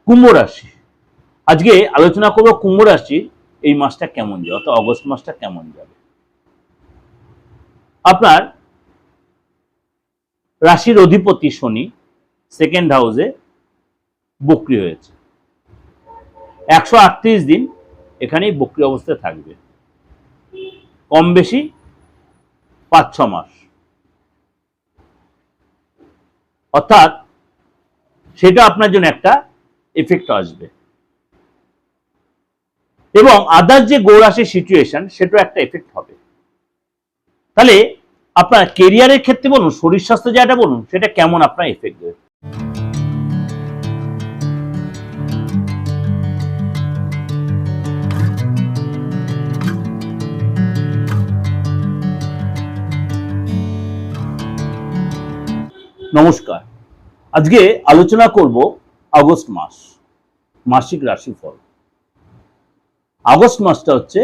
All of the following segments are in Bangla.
কুম্ভ রাশি, আজকে আলোচনা করব কুম্ভ রাশির এই মাসটা কেমন যাবে, অর্থাৎ অগস্ট মাসটা কেমন যাবে। আপনার রাশির অধিপতি শনি সেকেন্ড হাউসে বক্রি হয়েছে, 138 দিন এখানেই বক্রি অবস্থায় থাকবে, কম বেশি 5-6 মাস। অর্থাৎ সেটা আপনার জন্য একটা এফেক্ট আসবে, এবং আদার যে গৌরাশির সিচুয়েশন সেটাও একটা এফেক্ট হবে। তাহলে আপনার কেরিয়ারের ক্ষেত্রে বলুন, শরীর স্বাস্থ্য যেটা বলুন, সেটা কেমন আপনার এফেক্ট দেবে। নমস্কার, আজকে আলোচনা করব আগস্ট মাস মাসিক রাশিফল। আগস্ট মাসটা হচ্ছে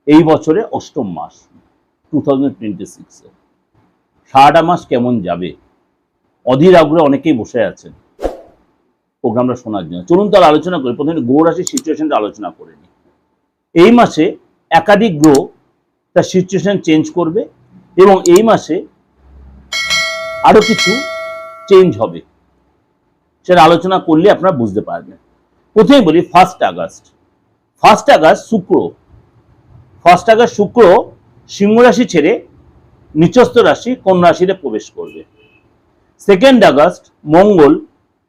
এই বছরে অষ্টম মাস 2026-এ। সারাটা মাস কেমন যাবে অধীর আগ্রহে অনেকেই বসে আছেন প্রোগ্রামটা শোনার জন্য। চলুন তাহলে আলোচনা করি। প্রথমে গ্রহ রাশির সিচুয়েশনটা আলোচনা করে নিই। এই মাসে একাধিক গ্রহ তার সিচুয়েশন চেঞ্জ করবে, এবং এই মাসে আরো কিছু চেঞ্জ হবে, সেটা আলোচনা করলে আপনারা বুঝতে পারবেন। প্রথমে বলি 1 আগস্ট। 1 আগস্ট শুক্র সিংহ রাশি ছেড়ে নিচস্থ রাশি কন্যা রাশিতে প্রবেশ করবে। 2 আগস্ট মঙ্গল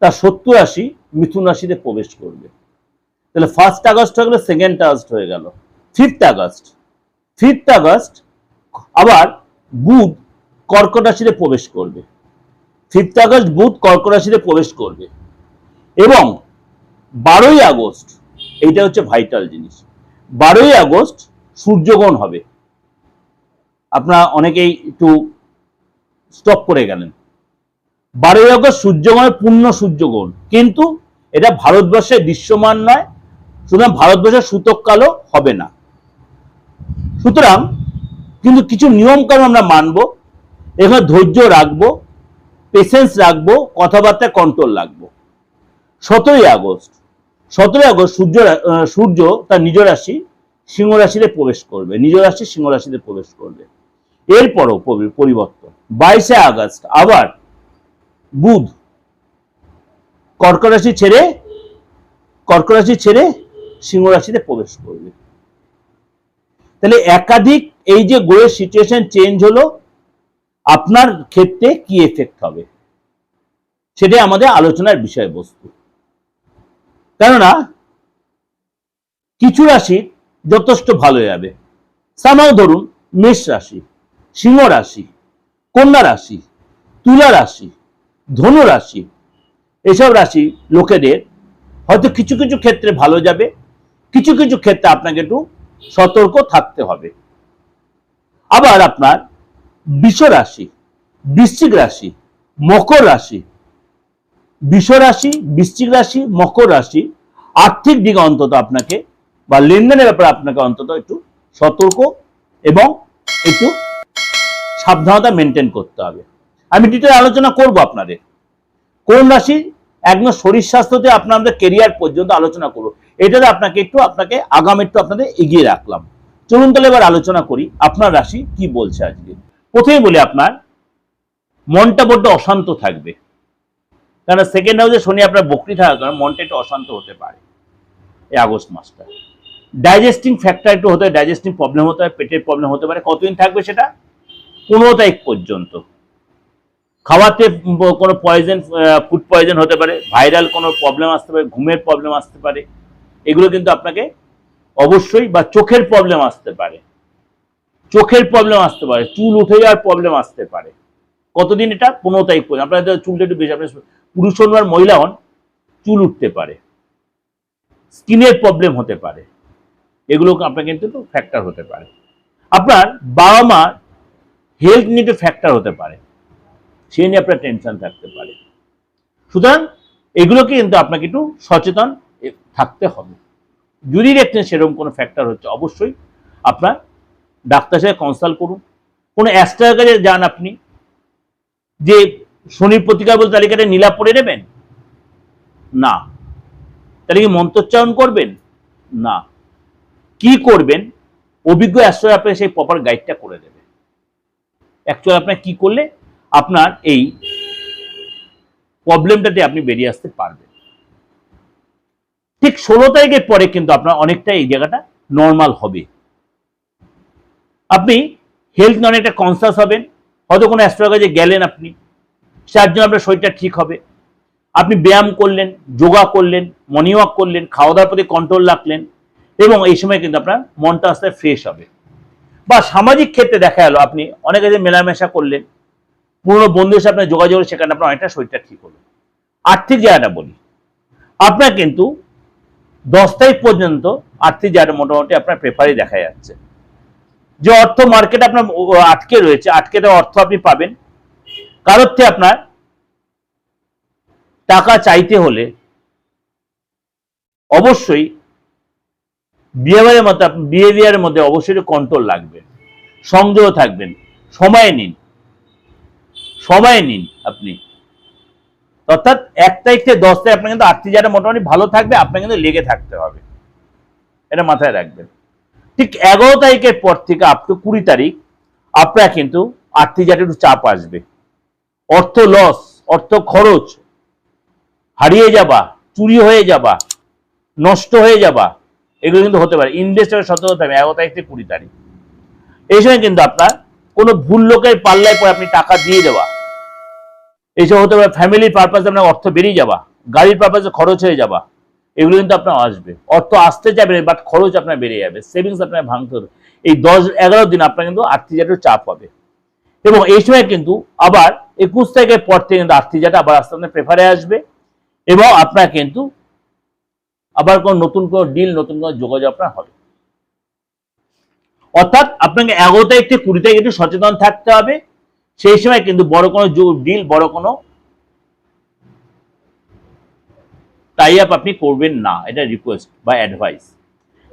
তার শত্রু রাশি মিথুন রাশিতে প্রবেশ করবে। তাহলে 1 আগস্ট হয়ে গেল, 2 আগস্ট হয়ে গেল। 5 আগস্ট আবার বুধ কর্কট রাশিতে প্রবেশ করবে। 5 আগস্ট বুধ কর্কট রাশিতে প্রবেশ করবে, এবং 12 আগস্ট, এইটা হচ্ছে ভাইটাল জিনিস, 12 আগস্ট সূর্যগ্রহণ হবে। আপনারা অনেকেই একটু স্টপ করে গেলেন। 12 আগস্ট সূর্যগ্রহণের পূর্ণ সূর্যগ্রহণ, কিন্তু এটা ভারতবর্ষে দৃশ্যমান নয়, সুতরাং ভারতবর্ষের সূতক কালও হবে না। সুতরাং কিন্তু কিছু নিয়ম কানুন আমরা মানবো, এখানে ধৈর্য রাখবো, পেশেন্স রাখবো, কথাবার্তা কন্ট্রোল রাখবো। 17 আগস্ট সূর্য তার নিজ রাশি সিংহ রাশিতে প্রবেশ করবে, নিজ রাশি সিংহ রাশিতে প্রবেশ করবে। এরপরও পরিবর্তন। 22 আগস্ট আবার বুধ কর্কট রাশি ছেড়ে সিংহ রাশিতে প্রবেশ করবে। তাহলে একাধিক এই যে গ্রহের সিচুয়েশন চেঞ্জ হলো, আপনার ক্ষেত্রে কি এফেক্ট হবে সেটাই আমাদের আলোচনার বিষয়বস্তু। কেননা কিছু রাশি যথেষ্ট ভালো যাবে। সামাও ধরুন মেষ রাশি, সিংহ রাশি, কন্যা রাশি, তুলা রাশি, ধনু রাশি, এসব রাশি লোকেদের হয়তো কিছু কিছু ক্ষেত্রে ভালো যাবে, কিছু কিছু ক্ষেত্রে আপনাকে একটু সতর্ক থাকতে হবে। আবার আপনার বৃষ রাশি, বৃশ্চিক রাশি, মকর রাশি, বৃষ রাশি, বৃশ্চিক রাশি, মকর রাশি, আর্থিক দিকে অন্তত আপনাকে বা লেনদেনের ব্যাপারে আপনাকে অন্তত একটু সতর্ক এবং একটু সাবধানতা মেনটেন করতে হবে। আমি ডিটেল আলোচনা করব আপনাদের কোন রাশি একদম শরীর স্বাস্থ্যতে আপনাদের কেরিয়ার পর্যন্ত আলোচনা করব। এটাতে আপনাকে আগাম একটু আপনাদের এগিয়ে রাখলাম। চলুন তাহলে এবার আলোচনা করি আপনার রাশি কি বলছে আজকে। প্রথমে বলি, আপনার মনটা বড্ড অশান্ত থাকবে, কারণ সেকেন্ড হাউসে শনি আপনার বকরি থাকার কারণে মনটা একটু অশান্ত হতে পারে এই আগস্ট মাসটা। ডাইজেস্টিং ফ্যাক্টর একটু হতে পারে, ডাইজেস্টিং প্রবলেম হতে পারে, পেটের প্রবলেম হতে পারে। কতদিন থাকবে সেটা? 15 তারিখ পর্যন্ত। খাওয়াতে কোনো পয়জন, ফুড পয়জন হতে পারে, ভাইরাল কোনো প্রবলেম আসতে পারে, ঘুমের প্রবলেম আসতে পারে, এগুলো কিন্তু আপনাকে অবশ্যই, বা চোখের প্রবলেম আসতে পারে, চুল উঠে যাওয়ার প্রবলেম আসতে পারে। কতদিন এটা? 15 তারিখ পর্যন্ত। আপনাদের চুলটা একটু বেশি, আপনি পুরুষ হন আর মহিলা হন, চুল উঠতে পারে, স্কিনের প্রবলেম হতে পারে, এগুলো আপনার কিন্তু ফ্যাক্টর হতে পারে। আপনার বাবা মার হেলথ নিয়ে ফ্যাক্টর হতে পারে, সে নিয়ে আপনার টেনশন থাকতে পারে। সুতরাং এগুলোকে কিন্তু আপনাকে একটু সচেতন থাকতে হবে। যদি দেখছেন সেরকম কোনো ফ্যাক্টর হচ্ছে, অবশ্যই আপনার ডাক্তার সাথে কনসাল্ট করুন। কোনো অ্যাস্ট্রোলজারের কাছে যান আপনি, যে শনির প্রতিকার বলে তালিকাটা নীলা পড়ে নেবেন না, তাহলে কি মন্ত্রোচ্চারণ করবেন না, কি করবেন অভিজ্ঞ অ্যাস্ট্রোলজার আপনাকে সেই প্রপার গাইডটা করে দেবে অ্যাকচুয়ালি আপনার কি করলে আপনার এই প্রবলেমটাতে আপনি বেরিয়ে আসতে পারবেন। ঠিক 16 তারিখের পরে কিন্তু আপনার অনেকটা এই জায়গাটা নর্মাল হবে, আপনি হেলথ নিয়ে অনেকটা কনসাস হবেন, হয়তো কোনো অ্যাস্ট্রোলজার কাছে গেলেন আপনি, তার জন্য আপনার শরীরটা ঠিক হবে, আপনি ব্যায়াম করলেন, যোগা করলেন, মর্নিং ওয়াক করলেন, খাওয়া দাওয়ার প্রতি কন্ট্রোল রাখলেন, এবং এই সময় কিন্তু আপনার মনটা আস্তে ফ্রেশ হবে। বা সামাজিক ক্ষেত্রে দেখা গেল আপনি অনেক কাছে মেলামেশা করলেন, পুরনো বন্ধুদের সাথে আপনার যোগাযোগ, সেখানে আপনার অনেকটা শরীরটা ঠিক হলো। আর্থিক জায়গাটা বলি, আপনার কিন্তু 10 তারিখ পর্যন্ত আর্থিক জায়গাটা মোটামুটি আপনার প্রেফারই দেখা যাচ্ছে। যে অর্থ মার্কেট আপনার আটকে রয়েছে, আটকে দেওয়া অর্থ আপনি পাবেন। কারোর থেকে আপনার টাকা চাইতে হলে অবশ্যই বিহেভিয়ারের মধ্যে অবশ্যই কন্ট্রোল লাগবে, সংযত থাকবেন, সময় নিন আপনি। অর্থাৎ 1 তারিখ থেকে 10 তারিখ আপনার কিন্তু আর্থিক জায়গাটা মোটামুটি ভালো থাকবে, আপনার কিন্তু লেগে থাকতে হবে, এটা মাথায় রাখবেন। ঠিক 11 তারিখের পর থেকে আপ টু 20 তারিখ আপনার কিন্তু আর্থিক জায়গাটা একটু চাপ আসবে, অর্থ লস, অর্থ খরচ, হারিয়ে যাবা, চুরি হয়ে যাবা, নষ্ট হয়ে যাবা, এগুলো কিন্তু হতে পারে। ইনভেস্টরের সতর্ক থাকবে 11 তারিখ থেকে 20 তারিখ। এই সময় কিন্তু আপনার কোনো ভুল লোকের পাল্লায় পরে আপনি টাকা দিয়ে দেওয়া, এইসব হতে পারে। ফ্যামিলির পারপাসে আপনার অর্থ বেরিয়ে যাওয়া, গাড়ির পারপাসে খরচ হয়ে যাওয়া, এগুলো কিন্তু আপনার আসবে। অর্থ আসতে যাবে বাট খরচ আপনার বেড়ে যাবে, সেভিংস আপনার ভাঙতে হবে। এই 10-11 দিন আপনার কিন্তু আর্থিক জায়গাটা চাপ হবে। এবং এই সময় কিন্তু আবার 21 তারিখের পর থেকে কিন্তু আর্থিক জায়গাটা আবার আস্তে আস্তে প্রেফারে আসবে, এবং আপনার কিন্তু আবার কোনো নতুন কোনো ডিল, নতুন কোনো যোগাযোগ আপনার হবে। অর্থাৎ আপনাকে 11 তারিখ থেকে 20 তারিখ একটু সচেতন থাকতে হবে। সেই সময় কিন্তু বড় কোনো ডিল, বড় কোনো টাই আপ আপনি করবেন না, এটা রিকোয়েস্ট বা অ্যাডভাইস।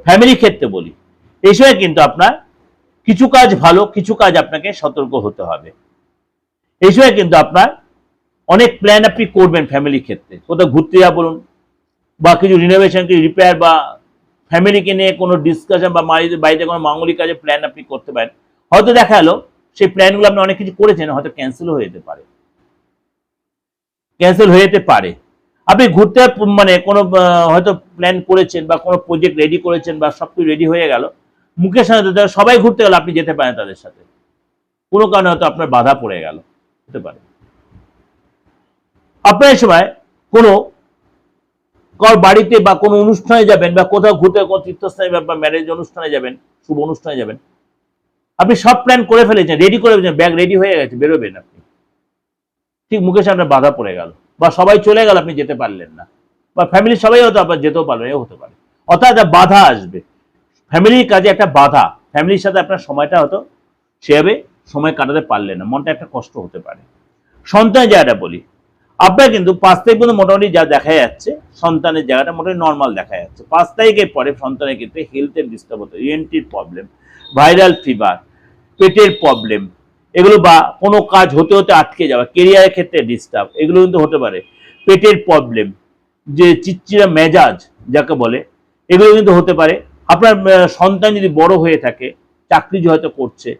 ফ্যামিলি ক্ষেত্রে বলি, এই সময় কিন্তু আপনার কিছু কাজ ভালো, কিছু কাজ আপনাকে সতর্ক হতে হবে। এই সময় কিন্তু আপনার অনেক প্ল্যান আপনি করবেন ফ্যামিলি ক্ষেত্রে, কোথাও ঘুরতে যাওয়া বলুন, বা কিছু রিনোভেশন, কিছু রিপেয়ার, বা ফ্যামিলিকে নিয়ে কোনো ডিসকাশন, বা বাড়িতে কোনো মাঙ্গলিক কাজে প্ল্যান আপনি করতে পারেন। হয়তো দেখা গেলো সেই প্ল্যানগুলো আপনি অনেক কিছু করেছেন, হয়তো ক্যান্সেল হয়ে যেতে পারে। আপনি ঘুরতে মানে কোনো হয়তো প্ল্যান করেছেন, বা কোনো প্রজেক্ট রেডি করেছেন, বা সবকিছু রেডি হয়ে গেল, মুখের সাথে সবাই ঘুরতে গেল, আপনি যেতে পারেন তাদের সাথে, কোনো কারণে হয়তো আপনার বাধা পড়ে গেল, হতে পারে। আপনার এই সময় কোনো কার বাড়িতে বা কোনো অনুষ্ঠানে যাবেন, বা কোথাও ঘুরতে, কোনো তীর্থস্থানে বা ম্যারেজ অনুষ্ঠানে যাবেন, শুভ অনুষ্ঠানে যাবেন, আপনি সব প্ল্যান করে ফেলেছেন, রেডি করে ফেলেছেন, ব্যাগ রেডি হয়ে গেছে, বেরোবেন আপনি, ঠিক মুখের সামনে বাধা পড়ে গেল, বা সবাই চলে গেল, আপনি যেতে পারলেন না, বা ফ্যামিলির সবাই হয়তো আপনার যেতেও পারবেন, এও হতে পারে। অর্থাৎ একটা বাধা আসবে, ফ্যামিলির কাজে একটা বাধা, ফ্যামিলির সাথে আপনার সময়টা হয়তো সেভাবে সময় কাটাতে পারলেন না, মনটা একটা কষ্ট হতে পারে। সন্তানের জায়গাটা বলি, আপনার কিন্তু 5 তারিখ পর্যন্ত মোটামুটি যা দেখা যাচ্ছে, সন্তানের জায়গাটা মোটামুটি নর্মাল দেখা যাচ্ছে। 5 তারিখের পরে সন্তানের ক্ষেত্রে হেলথের ডিস্টার্ব হতে, ইএনটির প্রবলেম, ভাইরাল ফিভার, পেটের প্রবলেম, এগুলো, বা কোনো কাজ হতে হতে আটকে যাওয়া, কেরিয়ারের ক্ষেত্রে ডিস্টার্ব, এগুলো কিন্তু হতে পারে। পেটের প্রবলেম, যে চিড়চিড়া মেজাজ যাকে বলে, এগুলো কিন্তু হতে পারে। আপনার সন্তান যদি বড় হয়ে থাকে, চাকরি হয়তো করছে,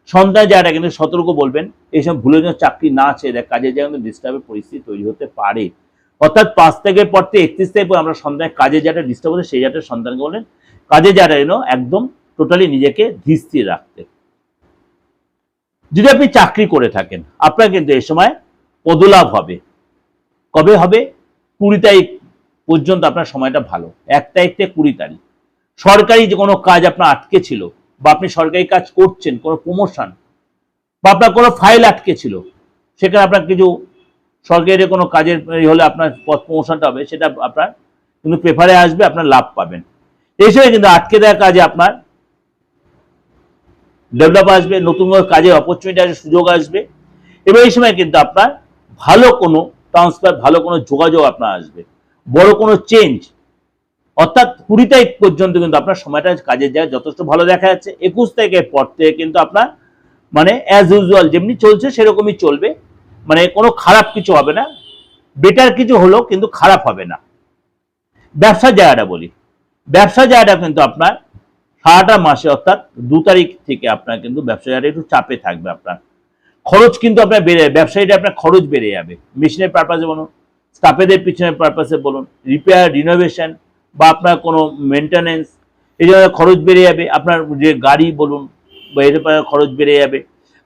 সন্তান যারা কিন্তু সতর্ক বলবেন, এইসব ভুলে যেন চাকরি না ছেড়ে দেয়, কাজের জায়গায় কিন্তু ডিস্টার্বের পরিস্থিতি তৈরি হতে পারে। অর্থাৎ 5 তারিখের পর থেকে 31 তারিখ পর আমরা সন্তানের কাজে যাটা ডিস্টার্ব হচ্ছে, সেই জায়গাটা সন্তানকে বলেন কাজে যারা এলো একদম টোটালি নিজেকে ধীর স্থির রাখতে। যদি আপনি চাকরি করে থাকেন, আপনার কিন্তু এই সময় পদলাভ হবে। কবে হবে? 20 তারিখ পর্যন্ত আপনার সময়টা ভালো, 1 তারিখ থেকে 20 তারিখ। সরকারি যে কোনো কাজ আপনার আটকে ছিল, বা আপনি সরকারি কাজ করছেন, কোনো প্রমোশন, বা আপনার কোনো ফাইল আটকে ছিল, সেখানে আপনার কিছু সরকারি কোনো কাজের হলে আপনার পদ প্রমোশনটা হবে, সেটা আপনার কিন্তু পেপারে আসবে, আপনার লাভ পাবেন। এই সময় কিন্তু আটকে দেওয়া কাজে আপনার ডেভেলপ আসবে, নতুন কোনো কাজের অপরচুনিটি আসবে, সুযোগ আসবে, এবং এই সময় কিন্তু আপনার ভালো কোনো ট্রান্সফার, ভালো কোনো যোগাযোগ আপনার আসবে, বড় কোনো চেঞ্জ। অর্থাৎ 20 তারিখ পর্যন্ত কিন্তু আপনার সময়টা কাজের জায়গায় যথেষ্ট ভালো দেখা যাচ্ছে। 21 তারিখের পর থেকে কিন্তু আপনার মানে অ্যাজ ইউজুয়াল যেমনি চলছে সেরকমই চলবে, মানে কোনো খারাপ কিছু হবে না, বেটার কিছু হলেও কিন্তু খারাপ হবে না। ব্যবসার জায়গাটা বলি, ব্যবসার জায়গাটা কিন্তু আপনার সারাটা মাসে অর্থাৎ 2 তারিখ থেকে আপনার কিন্তু ব্যবসা জায়গাটা একটু চাপে থাকবে। আপনার খরচ কিন্তু আপনার বেড়ে যাবে, ব্যবসায়ীটা আপনার খরচ বেড়ে যাবে। মেশিনের পারপাসে বলুন, স্টাফেদের পিছনের পারপাসে বলুন, রিপেয়ার রিনোভেশন বা আপনার কোনো মেনটেন্যান্স, এই জন্য খরচ বেড়ে যাবে। আপনার যে গাড়ি বলুন বা এর খরচ বেড়ে যাবে,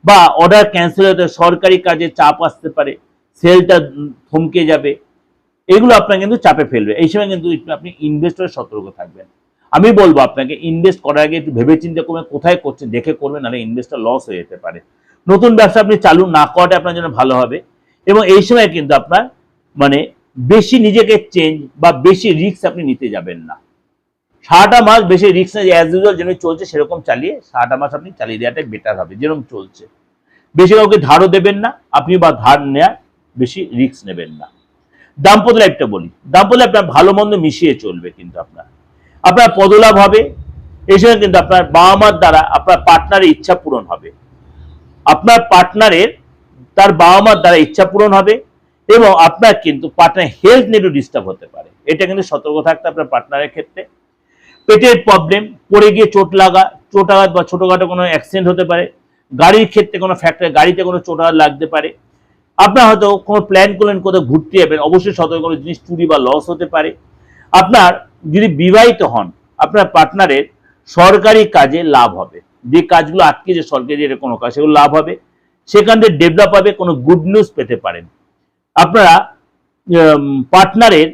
বা অর্ডার ক্যান্সেল হতে সরকারি কাজে চাপ আসতে পারে, সেলটা থমকে যাবে, এগুলো আপনার কিন্তু চাপে ফেলবে। এই সময় কিন্তু আপনি ইনভেস্টরে সতর্ক থাকবেন। আমি বলবো আপনাকে ইনভেস্ট করার আগে একটু ভেবে চিন্তে করবেন, কোথায় করছেন দেখে করবেন, নাহলে ইনভেস্টটা লস হয়ে যেতে পারে। নতুন ব্যবসা আপনি চালু না করাটা আপনার জন্য ভালো হবে। এবং এই সময় কিন্তু আপনার মানে বেশি নিজেকে চেঞ্জ বা বেশি রিস্ক আপনি নিতে যাবেন না। সারাটা মাস বেশি রিস্ক নেই, অ্যাজ ইউজুয়াল যেরকম চলছে সেরকম চালিয়ে সারাটা মাস আপনি চালিয়ে দেওয়াটাই বেটার হবে। যেরকম চলছে বেশি কাউকে ধারও দেবেন না আপনি, বা ধার নেওয়ার বেশি রিস্ক নেবেন না। দাম্পত্য লাইফটা বলি, দাম্পত্য লাইফ আপনার ভালো মন্দ মিশিয়ে চলবে, কিন্তু আপনার পদলাভ হবে। এই সময় কিন্তু আপনার বাবা মার দ্বারা আপনার পার্টনারের ইচ্ছা পূরণ হবে, আপনার পার্টনারের তার বাবা মার দ্বারা ইচ্ছা পূরণ হবে। এবং আপনার কিন্তু পার্টনার হেলথ নিয়ে একটু ডিস্টার্ব হতে পারে, এটা কিন্তু সতর্ক থাকতে আপনার পার্টনারের ক্ষেত্রে। পেটের প্রবলেম, পড়ে গিয়ে চোট আঘাত বা ছোটখাটো কোনো অ্যাক্সিডেন্ট হতে পারে। গাড়ির ক্ষেত্রে কোনো ফ্যাক্টরি, গাড়িতে কোনো চোট আঘাত লাগতে পারে। আপনার হয়তো কোনো প্ল্যান করলেন কোথাও ঘুরতে যাবেন, অবশ্যই সতর্ক কোনো জিনিস চুরি বা লস হতে পারে। আপনার যদি বিবাহিত হন, আপনার পার্টনারের সরকারি কাজে লাভ হবে, যে কাজগুলো আটকে যে সরকারি কোনো কাজ সেগুলো লাভ হবে, সেখান থেকে ডেভেলপ হবে, কোনো গুড নিউজ পেতে পারেন। আপনারা পার্টনারের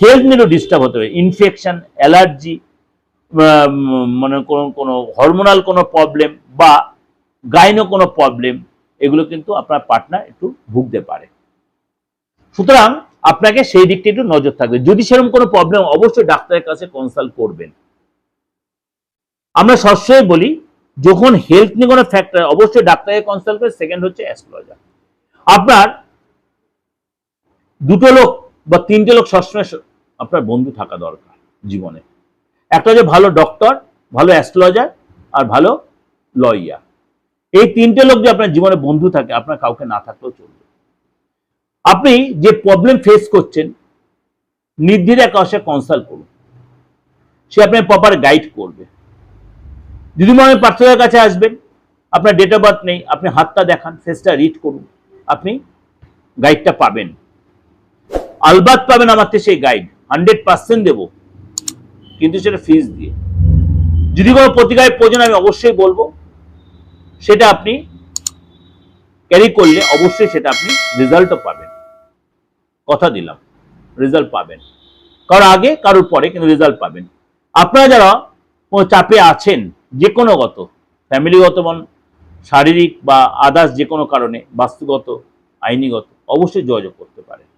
হেলথ নিয়েও ডিস্টার্ব হতে পারে, ইনফেকশন, অ্যালার্জি, মানে কোনো হরমোনাল কোনো প্রবলেম বা গাইনো কোনো প্রবলেম, এগুলো কিন্তু আপনার পার্টনার একটু ভুগতে পারে। সুতরাং আপনাকে সেই দিকটা একটু নজর থাকবে। যদি সেরকম কোনো প্রবলেম, অবশ্যই ডাক্তারের কাছে কনসাল্ট করবেন। আমরা সবসময় বলি যখন হেলথ নিয়ে কোনো ফ্যাক্টর, অবশ্যই ডাক্তারের কনসাল্ট করে। সেকেন্ড হচ্ছে অ্যাস্ট্রোলজার। আপনার 2টো লোক বা 3টে লোক সবসময় আপনার বন্ধু থাকা দরকার জীবনে। একটা হচ্ছে ভালো ডক্টর, ভালো অ্যাস্ট্রোলজার, আর ভালো লয়ার। এই 3টে লোক যদি আপনার জীবনে বন্ধু থাকে, আপনার কাউকে না থাকলেও চলবে। আপনি যে প্রবলেম ফেস করছেন, নির্দ্বিধায় কারোর সাথে কনসাল্ট করুন, সে আপনার প্রপার গাইড করবে। যদি মনে হয় পার্থক্যের কাছে আসবেন, আপনার ডেট অফ বার্থ নেই, আপনি হাতটা দেখান, ফেসটা রিড করুন, আপনি গাইডটা পাবেন। আলবাত পাবেন আমার থেকে সেই গাইড, 100% দেবো, কিন্তু সেটা ফিজ দিয়ে। যদি কোনো প্রতিকারের প্রয়োজন আমি অবশ্যই বলবো, সেটা আপনি ক্যারি করলে অবশ্যই সেটা আপনি রেজাল্টও পাবেন, কথা দিলাম রেজাল্ট পাবেন। কারোর আগে কারোর পরে, কিন্তু রেজাল্ট পাবেন। আপনারা যারা কোনো চাপে আছেন, যে কোনো গত, ফ্যামিলিগত বন, শারীরিক বা আদার্স যে কোনো কারণে, বাস্তুগত, আইনিগত, অবশ্যই যোগাযোগ করতে পারেন।